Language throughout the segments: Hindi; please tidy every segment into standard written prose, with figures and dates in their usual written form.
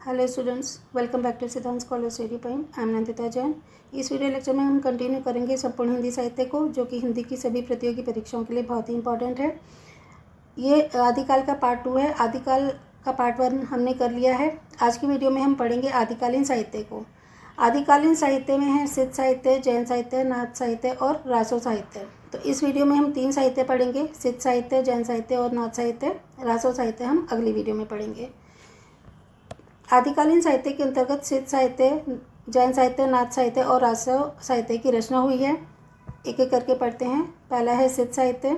Hello students, welcome back to Siddhant scholar study point. I am Nandita Jain. इस वीडियो लेक्चर में हम कंटिन्यू करेंगे संपूर्ण हिंदी साहित्य को, जो कि हिंदी की सभी प्रतियोगी परीक्षाओं के लिए बहुत ही इंपॉर्टेंट है। ये आदिकाल का पार्ट 2 है। आदिकाल का पार्ट 1 हमने कर लिया है। आज की वीडियो में हम पढ़ेंगे आदिकालीन साहित्य को। आदिकालीन साहित्य में है सिद्ध साहित्य, जैन साहित्य, नाथ साहित्य और रासो साहित्य। तो इस वीडियो में हम 3 साहित्य पढ़ेंगे, सिद्ध साहित्य, जैन साहित्य और नाथ साहित्य। रासो साहित्य हम अगली वीडियो में पढ़ेंगे। आदिकालीन साहित्य के अंतर्गत सिद्ध साहित्य, जैन साहित्य, नाथ साहित्य और रासो साहित्य की रचना हुई है। एक एक करके पढ़ते हैं। पहला है सिद्ध साहित्य।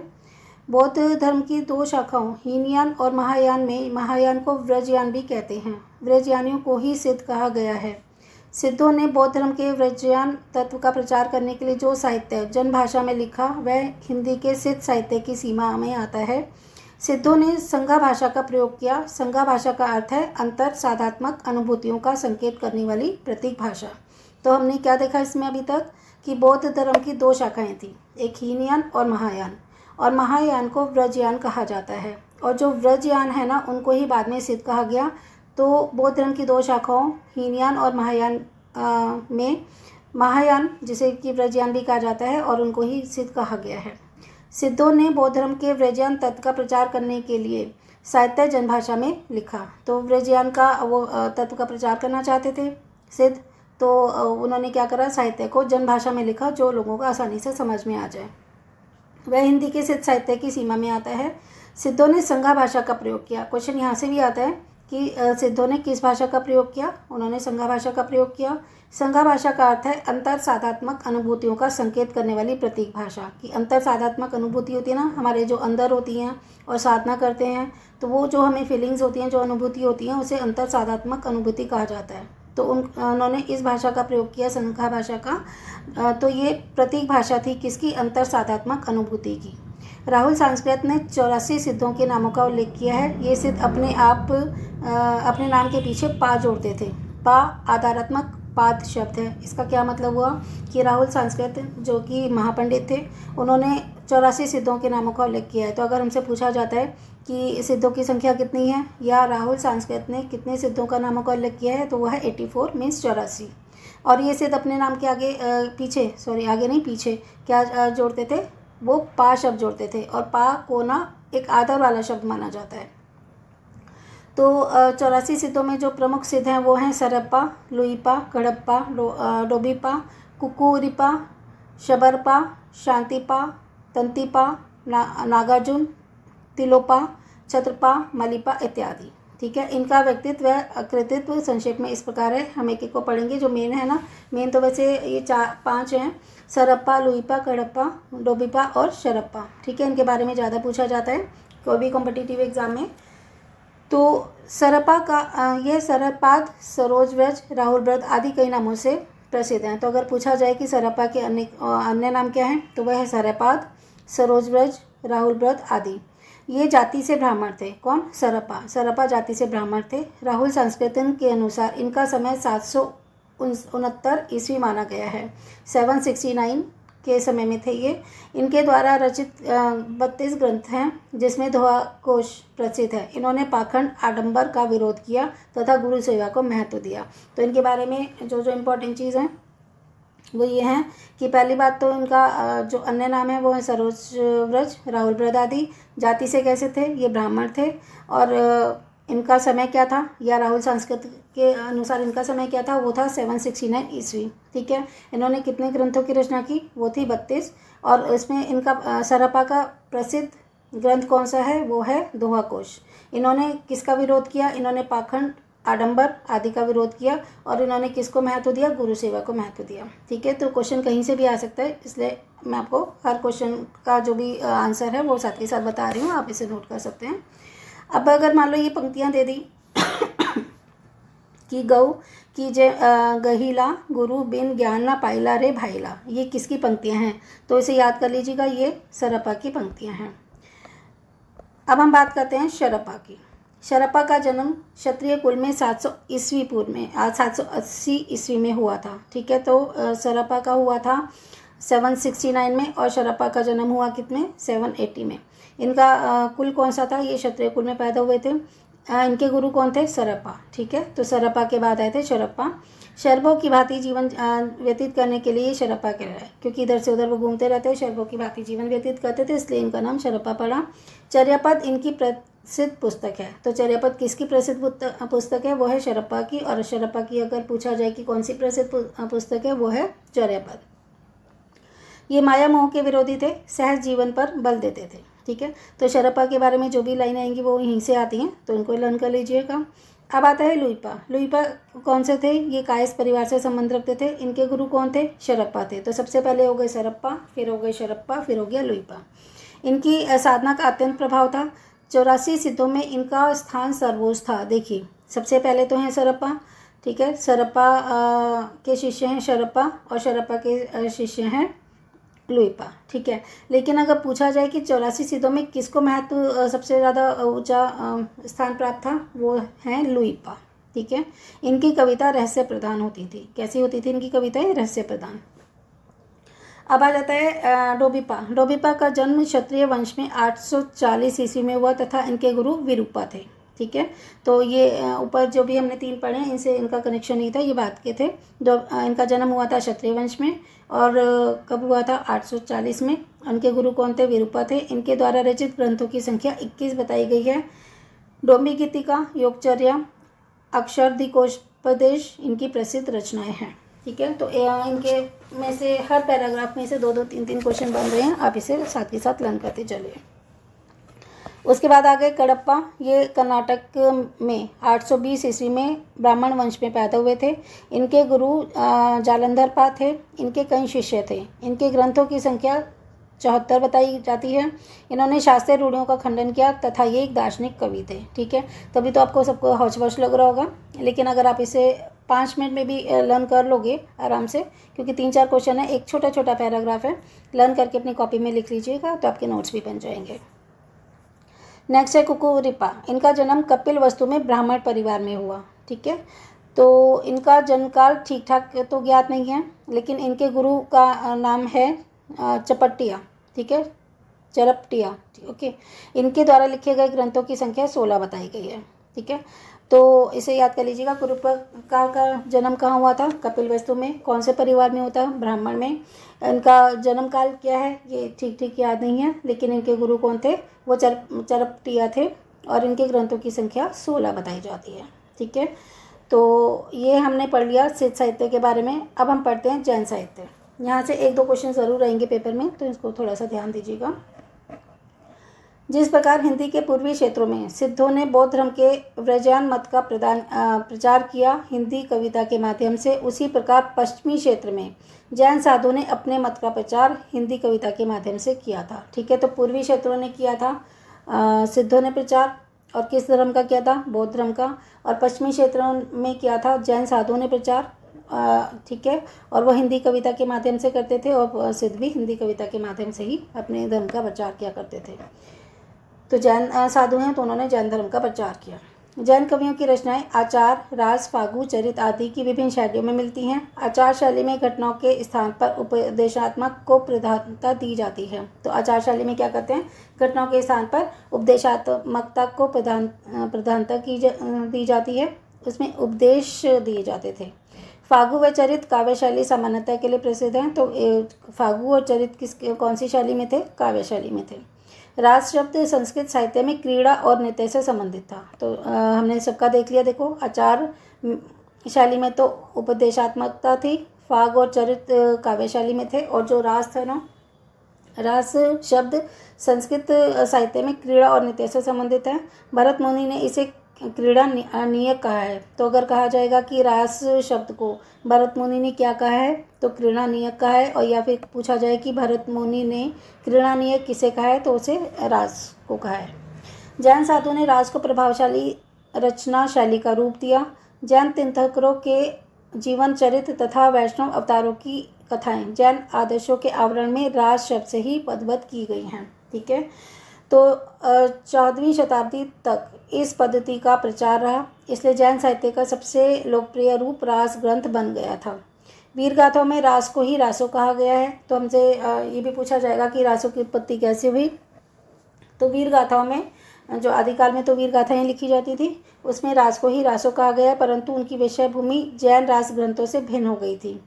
बौद्ध धर्म की 2 शाखाओं हीनयान और महायान में महायान को व्रजयान भी कहते हैं। व्रजयानियों को ही सिद्ध कहा गया है। सिद्धों ने बौद्ध धर्म के व्रजयान तत्व का प्रचार करने के लिए जो साहित्य जन भाषा में लिखा, वह हिंदी के सिद्ध साहित्य की सीमा में आता है। सिद्धों ने संज्ञा भाषा का प्रयोग किया। संज्ञा भाषा का अर्थ है अंतर साधात्मक अनुभूतियों का संकेत करने वाली प्रतीक भाषा। तो हमने क्या देखा इसमें अभी तक कि बौद्ध धर्म की 2 शाखाएं थी, एक हीनयान और महायान। और महायान को व्रजयान कहा जाता है, और जो व्रजयान है ना, उनको ही बाद में सिद्ध कहा गया। तो बौद्ध धर्म की 2 शाखाओं हीनयान और महायान में महायान, जिसे कि व्रजयान भी कहा जाता है, और उनको ही सिद्ध कहा गया है। सिद्धों ने बौद्ध धर्म के व्रजयान तत्व का प्रचार करने के लिए साहित्य जनभाषा में लिखा। तो व्रजयान का वो तत्व का प्रचार करना चाहते थे सिद्ध, तो उन्होंने क्या करा, साहित्य को जनभाषा में लिखा जो लोगों को आसानी से समझ में आ जाए। वह हिंदी के सिद्ध साहित्य की सीमा में आता है। सिद्धों ने संज्ञा भाषा का प्रयोग किया। क्वेश्चन यहाँ से भी आता है कि सिद्धों ने किस भाषा का प्रयोग किया। उन्होंने संज्ञा भाषा का प्रयोग किया। संज्ञा भाषा का अर्थ है अंतर साधात्मक अनुभूतियों का संकेत करने वाली प्रतीक भाषा। कि अंतर साधात्मक अनुभूति होती है ना, हमारे जो अंदर होती हैं और साधना करते हैं, तो वो जो हमें फीलिंग्स होती हैं, जो अनुभूति होती हैं, उसे अंतर साधात्मक अनुभूति कहा जाता है। तो उन्होंने इस भाषा का प्रयोग किया, संज्ञा भाषा का। तो ये प्रतीक भाषा थी किसकी, अंतर साधात्मक अनुभूति की। राहुल सांस्कृत ने 84 सिद्धों के नामों का उल्लेख किया है। ये सिद्ध अपने नाम के पीछे पा जोड़ते थे। पा आधारात्मक पाद शब्द है। इसका क्या मतलब हुआ कि राहुल सांस्कृत जो कि महापंडित थे, उन्होंने 84 सिद्धों के नामों का उल्लेख किया है। तो अगर हमसे पूछा जाता है कि सिद्धों की संख्या कितनी है, या राहुल सांस्कृत ने कितने सिद्धों का नामों का उल्लेख किया है, तो वह है 84 मीन्स 84। और ये सिद्ध अपने नाम के आगे आगे नहीं पीछे क्या जोड़ते थे, वो पा शब्द जोड़ते थे। और पा को ना एक आदर वाला शब्द माना जाता है। तो 84 सिद्धों में जो प्रमुख सिद्ध हैं वो हैं सरप्पा, लुइपा, गड़प्पा, डोबिपा, कुकुरिपा, शबरपा, शांतिपा, तंतिपा, नागार्जुन, तिलोपा, छत्रपा, मलिपा इत्यादि। ठीक है। इनका व्यक्तित्व कृतित्व संक्षेप में इस प्रकार है। हम एक एक को पढ़ेंगे। जो मेन है ना, मेन तो वैसे ये 5 हैं, सरप्पा, लुइपा, गड़प्पा, डोबिपा और शरप्पा। ठीक है। इनके बारे में ज़्यादा पूछा जाता है कोई भी कॉम्पिटिटिव एग्जाम में। तो सरप्पा का यह सरपाद, सरोजव्रज, राहुल व्रत आदि कई नामों से प्रसिद्ध हैं। तो अगर पूछा जाए कि सरप्पा के अन्य नाम क्या हैं, तो वह है सरपाद, सरोजव्रज, राहुल व्रत आदि। ये जाति से ब्राह्मण थे। कौन? सरप्पा जाति से ब्राह्मण थे। राहुल संस्कृतन के अनुसार इनका समय 769 ईस्वी माना गया है। 769 के समय में थे ये। इनके द्वारा रचित 32 ग्रंथ हैं, जिसमें दोहा कोश प्रसिद्ध है। इन्होंने पाखंड आडंबर का विरोध किया तथा गुरु सेवा को महत्व दिया। तो इनके बारे में जो इम्पोर्टेंट चीज़ हैं वो ये हैं कि पहली बात तो इनका जो अन्य नाम है वो है सरोजव्रज, राहुल व्रत आदि। जाति से कैसे थे? ये ब्राह्मण थे। और इनका समय क्या था, या राहुल संस्कृत के अनुसार इनका समय क्या था, वो था 769 ईस्वी। ठीक है। इन्होंने कितने ग्रंथों की रचना की? वो थी 32। और इसमें इनका सरप्पा का प्रसिद्ध ग्रंथ कौन सा है? वो है दोहा कोश। इन्होंने किसका विरोध किया? इन्होंने पाखंड आडंबर आदि का विरोध किया। और इन्होंने किसको महत्व दिया? गुरु सेवा को महत्व दिया। ठीक है। तो क्वेश्चन कहीं से भी आ सकता है, इसलिए मैं आपको हर क्वेश्चन का जो भी आंसर है वो साथ के साथ बता रही हूँ, आप इसे नोट कर सकते हैं। अब अगर मान लो ये पंक्तियाँ दे दी कि गौ की गहिला गुरु बिन ज्ञान ना पाइला रे भाईला, ये किसकी पंक्तियाँ हैं? तो इसे याद कर लीजिएगा, ये सरप्पा की पंक्तियाँ हैं। अब हम बात करते हैं शरप्पा की। शरप्पा का जन्म क्षत्रिय कुल में 700 ईस्वी पूर्व में 780 ईस्वी में हुआ था। ठीक है। तो सरप्पा का हुआ था 769 में, और शरप्पा का जन्म हुआ कितने? 780 में। इनका कुल कौन सा था? ये क्षत्रिय कुल में पैदा हुए थे। इनके गुरु कौन थे? सरप्पा। ठीक है, तो सरप्पा के बाद आए थे शरप्पा। शरभों की भांति जीवन व्यतीत करने के लिए शरप्पा कहलाए, क्योंकि इधर से उधर वो घूमते रहते हैं, शरभों की भांति जीवन व्यतीत करते थे, इसलिए इनका नाम शरप्पा पड़ा। चर्यापद इनकी प्रसिद्ध पुस्तक है। तो चर्यापद किसकी प्रसिद्ध पुस्तक है? वो है शरप्पा की। और शरप्पा की अगर पूछा जाए कि कौन सी प्रसिद्ध पुस्तक है, वो है चर्यापद। ये माया मोह के विरोधी थे, सहज जीवन पर बल देते थे। ठीक है, तो शरप्पा के बारे में जो भी लाइनें आएंगी वो यहीं से आती हैं, तो इनको लर्न कर लीजिएगा। अब आता है लुइपा। लुइपा कौन से थे? ये कायस्थ परिवार से संबंध रखते थे। इनके गुरु कौन थे? शरप्पा थे। तो सबसे पहले हो गए सरप्पा, फिर हो गए शरप्पा, फिर हो गया लुइपा। इनकी साधना का अत्यंत प्रभाव था। 84 सिद्धों में इनका स्थान सर्वोच्च था। देखिए, सबसे पहले तो हैं सरप्पा। ठीक है, सरप्पा के शिष्य हैं शरप्पा, और शरप्पा के शिष्य हैं लुइपा। ठीक है, लेकिन अगर पूछा जाए कि 84 सिद्धों में किसको महत्व सबसे ज़्यादा ऊंचा स्थान प्राप्त था, वो हैं लुइपा। ठीक है, इनकी कविता रहस्य प्रधान होती थी। कैसी होती थी इनकी कविताएं? रहस्य प्रधान। अब आ जाता है डोबिपा। डोबिपा का जन्म क्षत्रिय वंश में 840 ईस्वी में हुआ तथा इनके गुरु विरूपा थे। ठीक है, तो ये ऊपर जो भी हमने 3 पढ़े हैं, इनसे इनका कनेक्शन नहीं था, ये बात के थे। इनका जन्म हुआ था क्षत्रिय वंश में, और कब हुआ था? 840 में। उनके गुरु कौन थे? विरूपा थे। इनके द्वारा रचित ग्रंथों की संख्या 21 बताई गई है। डोम्बी गीतिका, योगचर्या, अक्षरधिकोपदेश इनकी प्रसिद्ध रचनाएं हैं। ठीक है, तो इनके में से हर पैराग्राफ में से 2-2, 3-3 क्वेश्चन बन रहे हैं, आप इसे साथ के साथ लर्न करते चलिए। उसके बाद आ गए कडप्पा। ये कर्नाटक में 820 ईस्वी में ब्राह्मण वंश में पैदा हुए थे। इनके गुरु जालंधरपा थे। इनके कई शिष्य थे। इनके ग्रंथों की संख्या 74 बताई जाती है। इन्होंने शास्त्रीय रूढ़ियों का खंडन किया तथा ये एक दार्शनिक कवि थे। ठीक है, तभी तो आपको सबको हौच-पौच लग रहा होगा, लेकिन अगर आप इसे 5 मिनट में भी लर्न कर लोगे आराम से, क्योंकि 3-4 क्वेश्चन है, एक छोटा छोटा पैराग्राफ है, लर्न करके अपनी कॉपी में लिख लीजिएगा तो आपके नोट्स भी बन जाएंगे। नेक्स्ट है कुकुरिपा। इनका जन्म कपिल वस्तु में ब्राह्मण परिवार में हुआ। ठीक है, तो इनका जन्मकाल ठीक ठाक तो ज्ञात नहीं है, लेकिन इनके गुरु का नाम है चपटिया। ठीक है, चरपटिया। ओके, इनके द्वारा लिखे गए ग्रंथों की संख्या 16 बताई गई है। ठीक है, तो इसे याद कर लीजिएगा। कुरुपा का जन्म कहाँ हुआ था? कपिल वस्तु में। कौन से परिवार में होता है? ब्राह्मण में। इनका जन्म काल क्या है ये ठीक ठीक याद नहीं है, लेकिन इनके गुरु कौन थे? वो चरपटिया थे, और इनके ग्रंथों की संख्या 16 बताई जाती है। ठीक है, तो ये हमने पढ़ लिया सिद्ध साहित्य के बारे में। अब हम पढ़ते हैं जैन साहित्य। यहाँ से 1-2 क्वेश्चन ज़रूर रहेंगे पेपर में, तो इसको थोड़ा सा ध्यान दीजिएगा। जिस प्रकार हिंदी के पूर्वी क्षेत्रों में सिद्धों ने बौद्ध धर्म के व्रजयान मत का प्रचार किया हिंदी कविता के माध्यम से, उसी प्रकार पश्चिमी क्षेत्र में जैन साधुओं ने अपने मत का प्रचार हिंदी कविता के माध्यम से किया था। ठीक है, तो पूर्वी क्षेत्रों ने किया था सिद्धों ने प्रचार, और किस धर्म का किया था? बौद्ध धर्म का। और पश्चिमी क्षेत्रों में किया था जैन साधुओं ने प्रचार। ठीक है, और वो हिंदी कविता के माध्यम से करते थे, और सिद्ध भी हिंदी कविता के माध्यम से ही अपने धर्म का प्रचार किया करते थे। तो जैन साधु हैं, तो उन्होंने जैन धर्म का प्रचार किया। जैन कवियों की रचनाएं आचार, रास, फागु, चरित आदि की विभिन्न शैलियों में मिलती हैं। आचार शैली में घटनाओं के स्थान पर उपदेशात्मक को प्रधानता दी जाती है। तो आचार शैली में क्या करते हैं? घटनाओं के स्थान पर उपदेशात्मकता को प्रधानता दी जाती है, उसमें उपदेश दिए जाते थे। फागु व चरित काव्य शैली सामान्यता के लिए प्रसिद्ध हैं। तो फागु और चरित कौन सी शैली में थे? काव्य शैली में थे। रास शब्द संस्कृत साहित्य में क्रीड़ा और नृत्य से संबंधित था। तो हमने सबका देख लिया। देखो, आचार शैली में तो उपदेशात्मकता थी, फाग और चरित काव्य शैली में थे, और जो रास था ना, रास शब्द संस्कृत साहित्य में क्रीड़ा और नृत्य से संबंधित है। भरत मुनि ने इसे क्रीड़ा नियक कहा है। तो अगर कहा जाएगा कि रास शब्द को भरत मुनि ने क्या कहा है, तो क्रीड़ा नियक कहा है। और या फिर पूछा जाए कि भरत मुनि ने क्रीड़ा नियक किसे कहा है, तो उसे रास को कहा है। जैन साधु ने रास को प्रभावशाली रचना शैली का रूप दिया। जैन तीर्थंकरों के जीवन चरित्र तथा वैष्णव अवतारों की कथाएं जैन आदर्शों के आवरण में रास शब्द से ही पदबद्ध की गई हैं। ठीक है, तो 14वीं शताब्दी तक इस पद्धति का प्रचार रहा, इसलिए जैन साहित्य का सबसे लोकप्रिय रूप रास ग्रंथ बन गया था। वीर गाथाओं में रास को ही रासो कहा गया है। तो हमसे ये भी पूछा जाएगा कि रासों की उत्पत्ति कैसे हुई। तो वीर गाथाओं में जो आदिकाल में तो वीर गाथाएँ लिखी जाती थी, उसमें रास को ही रासो कहा गया, परंतु उनकी विषय भूमि जैन रास ग्रंथों से भिन्न हो गई थी।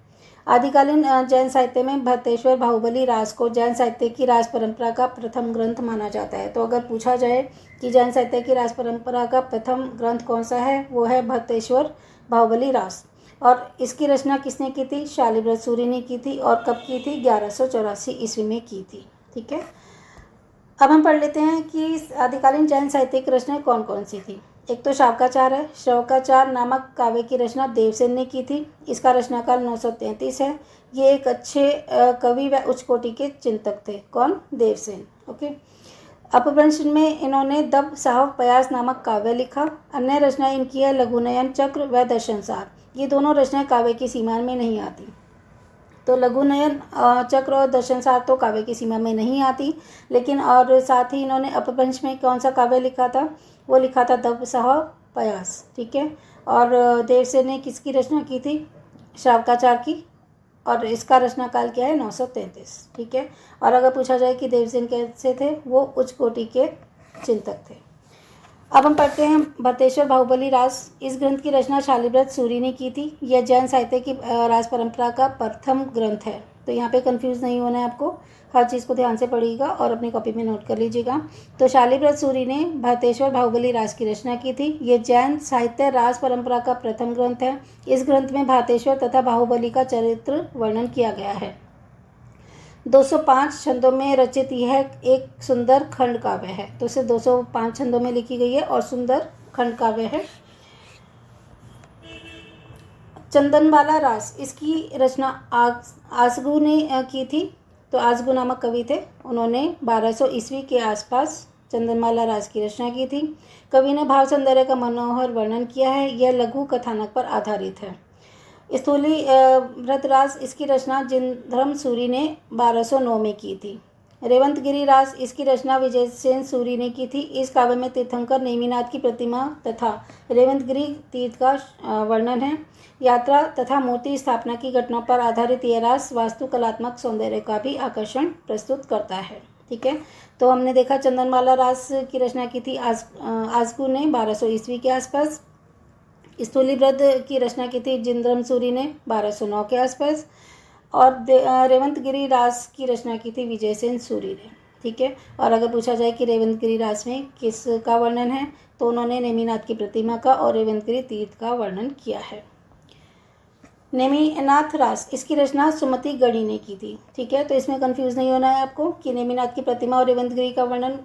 आदिकालीन जैन साहित्य में भट्टेश्वर बाहुबली रास को जैन साहित्य की रास परंपरा का प्रथम ग्रंथ माना जाता है। तो अगर पूछा जाए कि जैन साहित्य की रास परंपरा का प्रथम ग्रंथ कौन सा है, वो है भट्टेश्वर बाहुबली रास। और इसकी रचना किसने की थी? शालिव्रत सूरि ने की थी। और कब की थी? 1184 ईस्वी में की थी। ठीक है, अब हम पढ़ लेते हैं कि आदिकालीन जैन साहित्य की रचनाएं कौन कौन सी थी। एक तो शावकाचार है। शावकाचार नामक काव्य की रचना देवसेन ने की थी। इसका रचनाकाल 933 है। ये एक अच्छे कवि व उच्च कोटि के चिंतक थे। कौन? देवसेन। ओके। अपभ्रंश में इन्होंने दब साहब पयास नामक काव्य लिखा। अन्य रचनाएं इनकी है लघुनयन चक्र व दर्शनसार। ये दोनों रचनाएं काव्य की सीमा में नहीं आती। तो लघुनयन चक्र और दर्शनसार तो काव्य की सीमा में नहीं आती, लेकिन और साथ ही इन्होंने अपभ्रंश में कौन सा काव्य लिखा था? वो लिखा था दब साहब पयास। ठीक है, और देवसेन ने किसकी रचना की थी? शावकाचार की। और इसका रचना काल क्या है? 933। ठीक है, और अगर पूछा जाए कि देवसेन कैसे थे? वो उच्च कोटि के चिंतक थे। अब हम पढ़ते हैं भट्टेश्वर बाहुबली रास। इस ग्रंथ की रचना शालिव्रत सूरि ने की थी। यह जैन साहित्य की रास परंपरा का प्रथम ग्रंथ है। तो यहाँ पे कंफ्यूज नहीं होना है आपको, हर चीज़ को ध्यान से पढ़िएगा और अपनी कॉपी में नोट कर लीजिएगा। तो शालिव्रत सूरि ने भट्टेश्वर बाहुबली रास की रचना की थी। ये जैन साहित्य रास परंपरा का प्रथम ग्रंथ है। इस ग्रंथ में भट्टेश्वर तथा बाहुबली का चरित्र वर्णन किया गया है। 205 छंदों में रचित यह एक सुंदर खंड काव्य है। तो इसे 205 छंदों में लिखी गई है और सुंदर खंड काव्य है। चंदनबाला रास, इसकी रचना आसगू ने की थी। तो आसगू नामक कवि थे, उन्होंने 1200 ईस्वी के आसपास चंदनमाला रास की रचना की थी। कवि ने भाव सौंदर्य का मनोहर वर्णन किया है। यह लघु कथानक पर आधारित है। स्थूली व्रतरास, इसकी रचना जिनधर्म सूरि ने 1209 में की थी। रेवंतगिरी रास, इसकी रचना विजयसेन सूरि ने की थी। इस काव्य में तीर्थंकर नेमिनाथ की प्रतिमा तथा रेवंतगिरी तीर्थ का वर्णन है। यात्रा तथा मूर्ति स्थापना की घटना पर आधारित यह रास वास्तुकलात्मक सौंदर्य का भी आकर्षण प्रस्तुत करता है। ठीक है, तो हमने देखा चंदनमाला रास की रचना की थी आसगू ने 1200 ईस्वी के आसपास। स्थूलीव्रत की रचना की थी जिनधर्म सूरि ने 1209 के आसपास। और रेवंतगिरी रास की रचना की थी विजयसेन सूरि ने। ठीक है, और अगर पूछा जाए कि रेवंतगिरी रास में किसका वर्णन है, तो उन्होंने नेमिनाथ की प्रतिमा का और रेवंतगिरी तीर्थ का वर्णन किया है। नेमिनाथ रास, इसकी रचना सुमति गढ़ी ने की थी। ठीक है, तो इसमें कंफ्यूज नहीं होना है आपको कि नेमिनाथ की प्रतिमा और रेवंतगिरी का वर्णन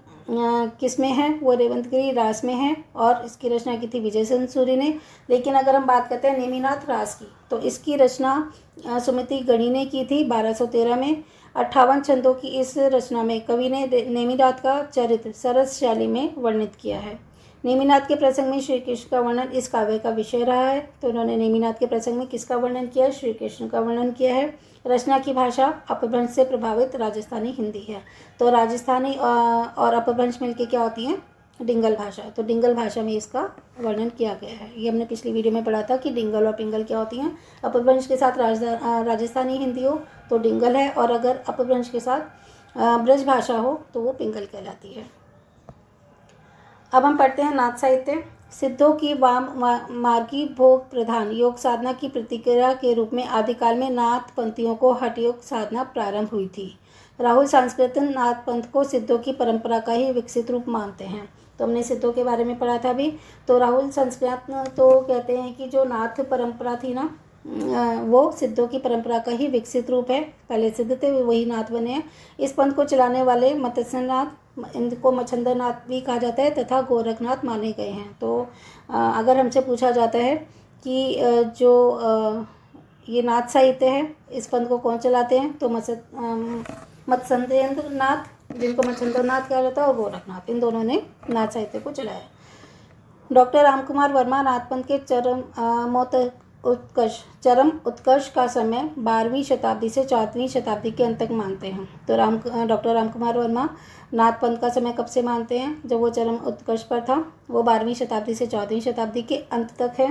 किस में है? वो रेवंतगिरी रास में है और इसकी रचना की थी विजयसेन सूरि ने। लेकिन अगर हम बात करते हैं नेमिनाथ रास की, तो इसकी रचना सुमति गढ़ी ने की थी 1213 में। 58 छंदों की इस रचना में कवि ने नेमिनाथ का चरित्र सरस शैली में वर्णित किया है। नेमिनाथ के प्रसंग में श्री कृष्ण का वर्णन इस काव्य का विषय रहा है। तो उन्होंने नेमिनाथ के प्रसंग में किसका वर्णन किया है? श्री कृष्ण का वर्णन किया है। रचना की भाषा अपभ्रंश से प्रभावित राजस्थानी हिंदी है। तो राजस्थानी और अपभ्रंश मिलके क्या होती है? डिंगल भाषा। तो डिंगल भाषा में इसका वर्णन किया गया है। ये हमने पिछली वीडियो में पढ़ा था कि डिंगल और पिंगल क्या होती हैं। अपभ्रंश के साथ राजस्थानी हिंदी हो तो डिंगल है, और अगर अपभ्रंश के साथ ब्रज भाषा हो तो वो पिंगल कहलाती है। अब हम पढ़ते हैं नाथ साहित्य। सिद्धों की वाम मार्गी भोग प्रधान योग साधना की प्रतिक्रिया के रूप में आदिकाल में नाथ पंथियों को हठ योग साधना प्रारंभ हुई थी। राहुल संस्कृत नाथ पंथ को सिद्धों की परंपरा का ही विकसित रूप मानते हैं। तो हमने सिद्धों के बारे में पढ़ा था अभी। तो राहुल संस्कृत तो कहते हैं कि जो नाथ परंपरा थी ना, वो सिद्धों की परंपरा का ही विकसित रूप है। पहले सिद्ध थे, वही नाथ बने हैं। इस पंथ को चलाने वाले मत्स्यनाथ, इनको मच्छंदरनाथ भी कहा जाता है, तथा गोरखनाथ माने गए हैं। तो अगर हमसे पूछा जाता है कि जो ये नाथ साहित्य है, इस पंथ को कौन चलाते हैं, तो मत्स्येंद्रनाथ, जिनको मच्छंदरनाथ कहा जाता है, और गोरखनाथ, इन दोनों ने नाथ साहित्य को चलाया। डॉक्टर रामकुमार वर्मा नाथ पंथ के चरम उत्कर्ष का समय 12वीं शताब्दी से 14वीं शताब्दी के अंत तक मानते हैं। तो डॉक्टर रामकुमार वर्मा नाथ पंथ का समय कब से मानते हैं? जब वो चरम उत्कर्ष पर था, वो 12वीं शताब्दी से 14वीं शताब्दी के अंत तक है।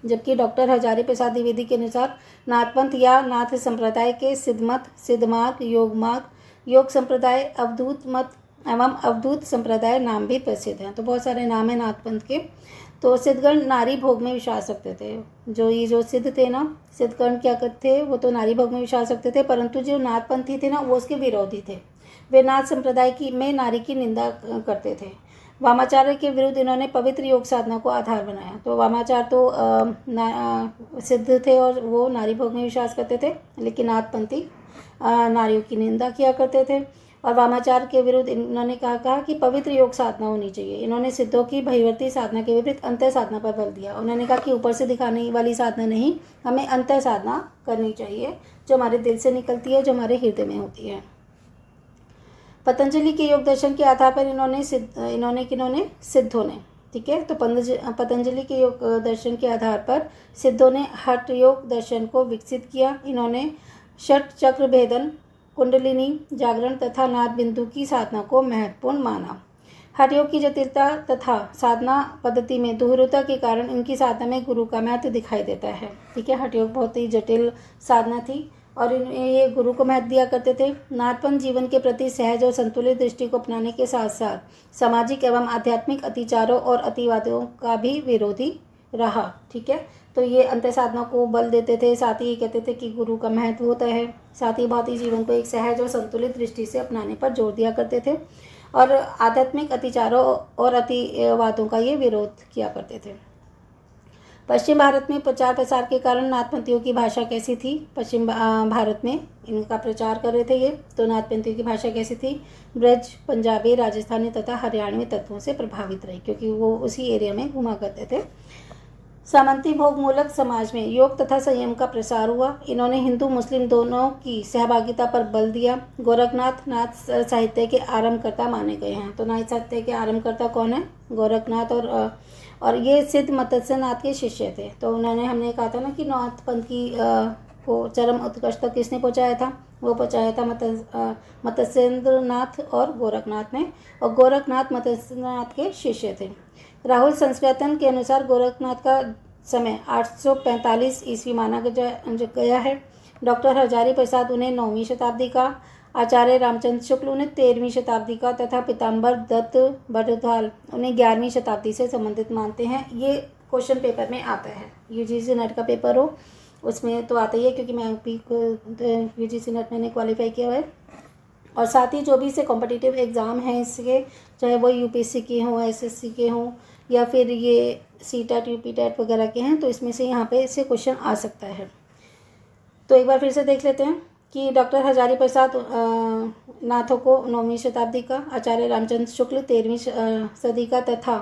जबकि डॉक्टर हजारी प्रसाद द्विवेदी के अनुसार नाथ पंथ या नाथ संप्रदाय के सिद्धमत, सिद्धमार्ग, योगमार्ग, योग संप्रदाय, अवधूत मत, एवं अवधूत संप्रदाय नाम भी प्रसिद्ध हैं। तो बहुत सारे नाम हैं नाथपंथ के। तो सिद्धगण नारी भोग में विश्वास रखते थे। जो सिद्ध थे ना, सिद्धगण क्या करते थे, वो तो नारी भोग में विश्वास रखते थे, परंतु जो नाथपंथी थे ना वो उसके विरोधी थे। वे नाथ संप्रदाय में नारी की निंदा करते थे। वामाचार्य के विरुद्ध इन्होंने पवित्र योग साधना को आधार बनाया। तो वामाचार्य तो सिद्ध थे और वो नारी भोग में विश्वास करते थे, लेकिन नाथपंथी नारियों की निंदा किया करते थे। और वामाचार्य के विरुद्ध इन्होंने कहा कि पवित्र योग साधना होनी चाहिए। इन्होंने सिद्धों की भयवर्ती साधना के विपरीत अंतर साधना पर बल दिया। उन्होंने कहा कि ऊपर से दिखाने वाली साधना नहीं, हमें अंतर साधना करनी चाहिए, जो हमारे दिल से निकलती है, जो हमारे हृदय में होती है। पतंजलि के योग दर्शन के आधार पर सिद्धों ने, ठीक है, तो पतंजलि के योग दर्शन के आधार पर सिद्धों ने हठ योग दर्शन को विकसित किया। इन्होंने षट चक्र भेदन, कुंडलिनी जागरण तथा नाद बिंदु की साधना को महत्वपूर्ण माना। हठ योग की जटिलता तथा साधना पद्धति में दुरूहता के कारण इनकी साधना में गुरु का महत्व दिखाई देता है। ठीक है, हठ योग बहुत ही जटिल साधना थी और ये गुरु को महत्व दिया करते थे। नाथपंथ जीवन के प्रति सहज और संतुलित दृष्टि को अपनाने के साथ साथ सामाजिक एवं आध्यात्मिक अतिचारों और अतिवादियों का भी विरोधी रहा। ठीक है, तो ये अंतर साधना को बल देते थे, साथ ही ये कहते थे कि गुरु का महत्व होता है, साथ ही भारतीय जीवन को एक सहज और संतुलित दृष्टि से अपनाने पर जोर दिया करते थे और आध्यात्मिक अतिचारों और अतिवादों का ये विरोध किया करते थे। पश्चिम भारत में प्रचार प्रसार के कारण नाथपंथियों की भाषा कैसी थी? पश्चिम भारत में इनका प्रचार कर रहे थे ये, तो नाथपंथियों की भाषा कैसी थी? ब्रज, पंजाबी, राजस्थानी तथा हरियाणवी तत्वों से प्रभावित रही, क्योंकि वो उसी एरिया में घुमा करते थे। सामंती भोग मूलक समाज में योग तथा संयम का प्रसार हुआ। इन्होंने हिंदू मुस्लिम दोनों की सहभागिता पर बल दिया। गोरखनाथ नाथ साहित्य के आरंभकर्ता माने गए हैं। तो नाथ साहित्य के आरंभकर्ता कौन है? गोरखनाथ। और ये सिद्ध मत्स्यनाथ के शिष्य थे। तो उन्होंने, हमने कहा था ना कि नाथपंथ की को चरम उत्कर्ष तक किसने पहुँचाया था? वो पहुँचाया था मत्स्येंद्रनाथ और गोरखनाथ ने, और गोरखनाथ मत्स्यनाथ के शिष्य थे। राहुल संस्कृतन के अनुसार गोरखनाथ का समय 845 ईस्वी माना गया है। डॉक्टर हजारी प्रसाद उन्हें 9वीं शताब्दी का, आचार्य रामचंद्र शुक्ल उन्हें 13वीं शताब्दी का तथा पीताम्बर दत्त बड़थवाल उन्हें 11वीं शताब्दी से संबंधित मानते हैं। ये क्वेश्चन पेपर में आता है, यूजीसी नेट का पेपर हो उसमें तो आता ही है, क्योंकि मैं भी यूजीसी नेट मैंने क्वालिफाई किया हुआ है। और साथ ही जो भी से कॉम्पिटिटिव एग्ज़ाम हैं इसके, चाहे वो यूपीएससी के हों, एसएससी के हों, या फिर ये सीटेट यूपीटेट वगैरह के हैं, तो इसमें से यहाँ पे इससे क्वेश्चन आ सकता है। तो एक बार फिर से देख लेते हैं कि डॉक्टर हजारी प्रसाद नाथों को 9वीं शताब्दी का, आचार्य रामचंद्र शुक्ल 13वीं सदी का तथा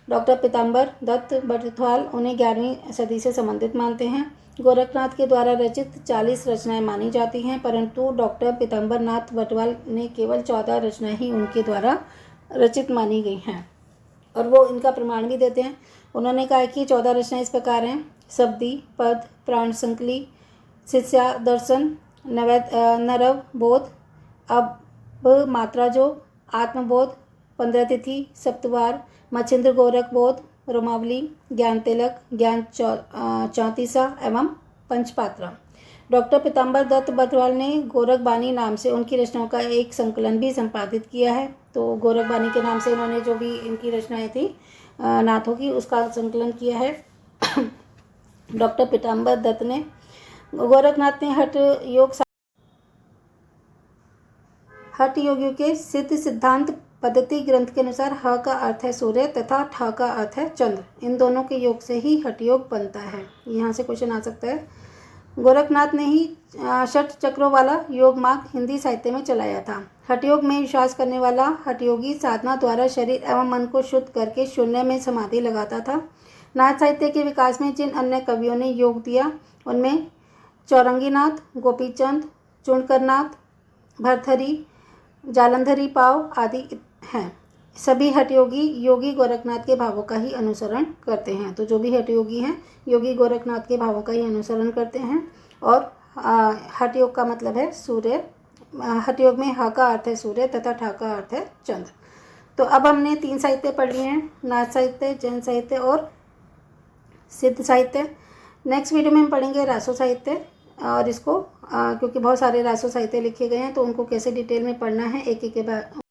डॉक्टर पीताम्बर दत्त बड़थवाल उन्हें 11वीं सदी से संबंधित मानते हैं। गोरखनाथ के द्वारा रचित 40 रचनाएं मानी जाती हैं, परंतु डॉक्टर पीताम्बर नाथ बड़थवाल ने केवल 14 रचनाएं ही उनके द्वारा रचित मानी गई हैं, और वो इनका प्रमाण भी देते हैं। उन्होंने कहा कि 14 रचनाएं इस प्रकार हैं: शब्दी, पद, प्राण संकली, शिष्या दर्शन, नरव बोध, अब मात्रा जोग, आत्मबोध, 15 तिथि, सप्तवार, मच्छिंद्र गोरख बोध, रोमावली, ज्ञान तिलक, ज्ञान चौतीसा एवं पंचपात्रा। डॉक्टर पीताम्बर दत्त बड़थवाल ने गोरखबानी नाम से उनकी रचनाओं का एक संकलन भी संपादित किया है। तो गोरखबानी के नाम से इन्होंने जो भी इनकी रचनाएं थी नाथों की, उसका संकलन किया है डॉक्टर पीताम्बर दत्त ने। गोरखनाथ ने हठ योगियों के सिद्ध सिद्धांत पद्धति ग्रंथ के अनुसार ह का अर्थ है सूर्य तथा ठ का अर्थ है चंद्र। इन दोनों के योग से ही हठ योग बनता है। यहाँ से क्वेश्चन आ सकता है। गोरखनाथ ने ही षट चक्रों वाला योग मार्ग हिंदी साहित्य में चलाया था। हठ योग में विश्वास करने वाला हठ योगी साधना द्वारा शरीर एवं मन को शुद्ध करके शून्य में समाधि लगाता था। नाथ साहित्य के विकास में जिन अन्य कवियों ने योग दिया उनमें चौरंगीनाथ, गोपीचंद, चुनकरनाथ, भरथरी, जालंधरी पाव आदि हैं। सभी हठ योगी गोरखनाथ के भावों का ही अनुसरण करते हैं। तो जो भी हठ योगी हैं, योगी गोरखनाथ के भावों का ही अनुसरण करते हैं। और हठ योग का मतलब है सूर्य। हठ योग में ह का अर्थ है सूर्य तथा ठ का अर्थ है चंद्र। तो अब हमने 3 साहित्य पढ़ लिए हैं, नाथ साहित्य, जैन साहित्य और सिद्ध साहित्य। नेक्स्ट वीडियो में हम पढ़ेंगे रासो साहित्य, और इसको क्योंकि बहुत सारे रासो साहित्य लिखे गए हैं, तो उनको कैसे डिटेल में पढ़ना है एक एक के बाद